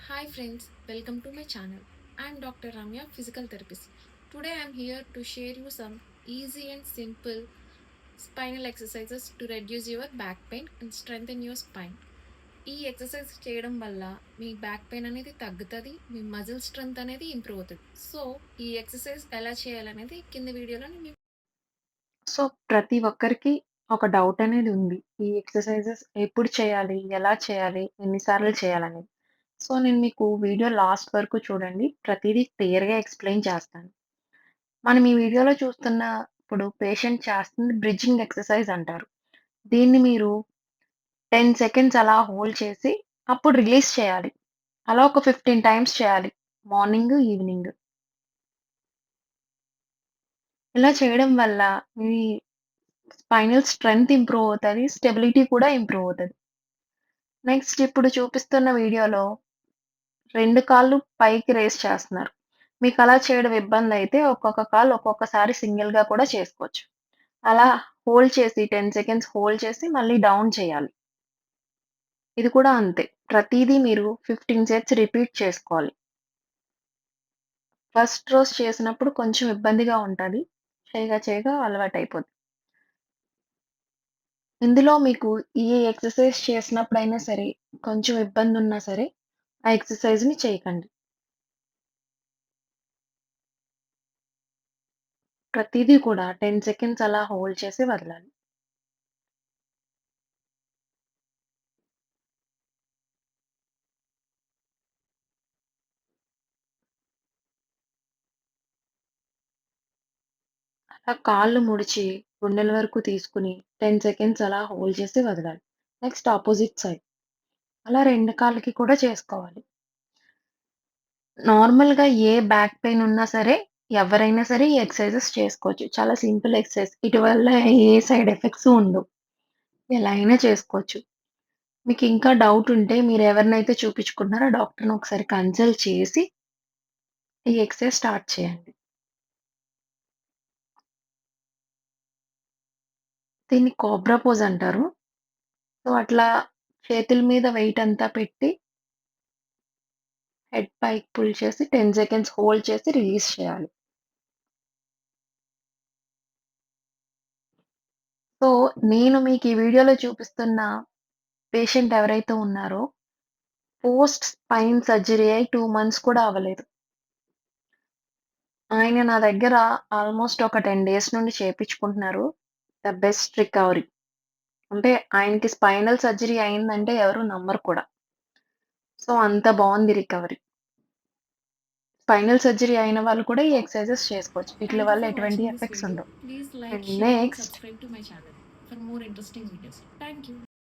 Hi friends, welcome to my channel. I am Dr. Ramya, physical therapist. Today I am here to share you some easy and simple spinal exercises to reduce your back pain and strengthen your spine. ఈ exercise చేయడం వల్ల మీ back pain అనేది తగ్గుతుంది, మీ muscle strength అనేది improve అవుతుంది. So ఈ exercise ఎలా చేయాలనేది కింద వీడియోలో నేను సో, ప్రతి ఒక్కరికి ఒక డౌట్ అనేది ఉంది. ఈ ఎక్సర్‌సైజెస్ ఎప్పుడు చేయాలి? ఎలా చేయాలి? ఎన్ని సార్లు చేయాలనేది. సో, నేను మీకు వీడియో లాస్ట్ వరకు చూడండి. ప్రతీదీ క్లియర్‌గా ఎక్స్‌ప్లెయిన్ చేస్తాను. మనం ఈ వీడియోలో చూస్తున్నప్పుడు పేషెంట్ చేస్తుంది బ్రిడ్జింగ్ ఎక్సర్‌సైజ్ అంటారు. దీన్ని మీరు 10 సెకండ్స్ అలా హోల్డ్ చేసి అప్పుడు రిలీజ్ చేయాలి. అలా ఒక 15 టైమ్స్ చేయాలి. Morning, evening. ఇలా చేయడం వల్ల మీ స్పైనల్ స్ట్రెంగ్త్ ఇంప్రూవ్ అవుతది. స్టెబిలిటీ కూడా ఇంప్రూవ్ అవుతది. నెక్స్ట్ ఇప్పుడు చూపిస్తున్న వీడియోలో 2 కాళ్ళు పైకి రైజ్ చేస్తున్నారు. మీకలా చేయడం ఇబ్బందయితే ఒక్కొక్క కాలు ఒక్కొక్కసారి సింగిల్‌గా కూడా చేసుకోవచ్చు. అలా హోల్డ్ చేసి 10 సెకండ్స్ హోల్డ్ చేసి మళ్ళీ డౌన్ చేయాలి. ఇది కూడా అంతే. ప్రతీదీ మీరు 15 సెట్స్ రిపీట్ చేసుకోవాలి. ఫస్ట్ రోజు చేసినప్పుడు కొంచెం ఇబ్బందిగా ఉంటది. చేయగా అలవాటయిపోద్ది. ఇందులో మీకు ఏ ఎక్సర్‌సైజ్ చేసినప్పుడైనా సరే, కొంచెం ఇబ్బందున్నా సరే, ఆ ఎక్సర్‌సైజ్‌ని చేయకండి. ప్రతీదీ కూడా 10 సెకండ్స్ అలా హోల్డ్ చేసి వదలాలి. అలా కాళ్ళు ముడిచి గుండెల వరకు తీసుకొని 10 సెకండ్స్ అలా హోల్డ్ చేసి వదలాలి. Next opposite side. అలా 2 కాళ్ళకి కూడా చేసుకోవాలి. నార్మల్‌గా ఏ బ్యాక్ పెయిన్ ఉన్నా సరే, ఎవరైనా సరే ఈ ఎక్సర్‌సైజెస్ చేసుకోవచ్చు. చాలా సింపుల్ ఎక్సర్‌సైజ్. ఇటి వల్ల ఏ సైడ్ ఎఫెక్ట్స్ ఉండవు. ఎలా అయినా చేసుకోవచ్చు. మీకింకా డౌట్ ఉంటే మీరెవరినైతే చూపించుకుంటున్నారో ఆ డాక్టర్‌ని ఒకసారి కన్సల్ట్ చేసి ఈ ఎక్సర్‌సైజ్ స్టార్ట్ చేయండి. దీన్ని కోబ్రా పోజ్ అంటారు. సో, అట్లా చేతుల మీద వెయిట్ అంతా పెట్టి హెడ్ పైకి పుల్ చేసి 10 సెకండ్స్ హోల్డ్ చేసి రిలీజ్ చేయాలి. సో, నేను మీకు ఈ వీడియోలో చూపిస్తున్న పేషెంట్ ఎవరైతే ఉన్నారో పోస్ట్ స్పైన్ సర్జరీ అయి 2 మంత్స్ కూడా అవ్వలేదు. ఆయన నా దగ్గర ఆల్‌మోస్ట్ ఒక 10 డేస్ నుండి చేపించుకుంటున్నారు. The best recovery. అంటే ఆయనకి స్పైనల్ సర్జరీ అయిందంటే ఎవరు నమ్మరు కూడా. సో, అంత బావుంది రికవరీ. స్పైనల్ సర్జరీ అయిన వాళ్ళు కూడా ఈ ఎక్సర్‌సైజెస్ చేసుకోవచ్చు. వీట్లి Thank you వల్ల for ఎటువంటి watching this ఎఫెక్ట్స్ video. ఉండవు. Please like, and share and next subscribe to my channel for more interesting videos. Thank you.